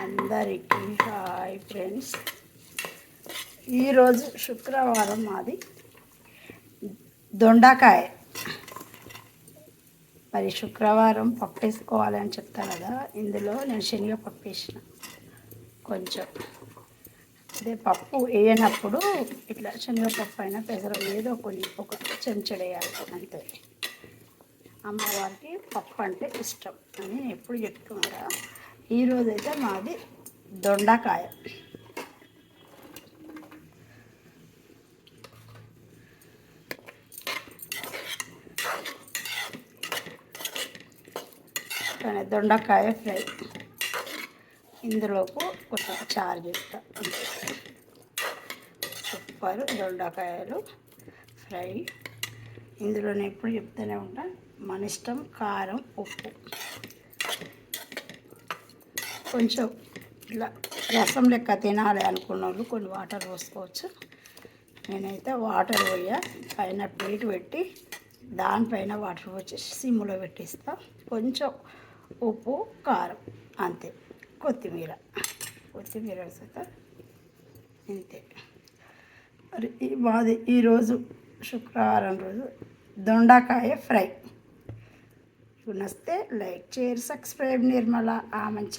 అందరికీ hi friends. ఈరోజు శుక్రవారం మాది దొండకాయ. మరి శుక్రవారం పప్పు వేసుకోవాలని చెప్తాను కదా, ఇందులో నేను శనగపప్పు వేసిన కొంచెం. అదే పప్పు వేయనప్పుడు ఇట్లా శనగపప్పు అయినా పెసర ఏదో కొన్ని ఒక చెంచడు వేయాలి అంతే. అమ్మవారికి పప్పు అంటే ఇష్టం అని ఎప్పుడు చెప్తున్నా. ఈరోజైతే మాది దొండకాయ. దొండకాయ ఫ్రై. ఇందులోకి కొంచెం చారు చేస్తా. సూపర్ దొండకాయలు ఫ్రై. ఇందులో నేను ఎప్పుడు చెప్తూనే ఉంటాను, మన ఇష్టం కారం ఉప్పు. కొంచెం ఇట్లా రసం లెక్క తినాలి అనుకున్న వాళ్ళు కొన్ని వాటర్ పోసుకోవచ్చు. నేనైతే వాటర్ పోయా, పైన ప్లేట్ పెట్టి దానిపైన వాటర్ పోసేసి సిమ్లో పెట్టిస్తా. కొంచెం ఉప్పు కారం అంతే. కొత్తిమీర వేస్తా అంతే. మరి మాది ఈరోజు శుక్రవారం రోజు దొండకాయ ఫ్రై. నచ్చితే లైక్ షేర్ సబ్స్క్రైబ్ నిర్మల ఆమంచ.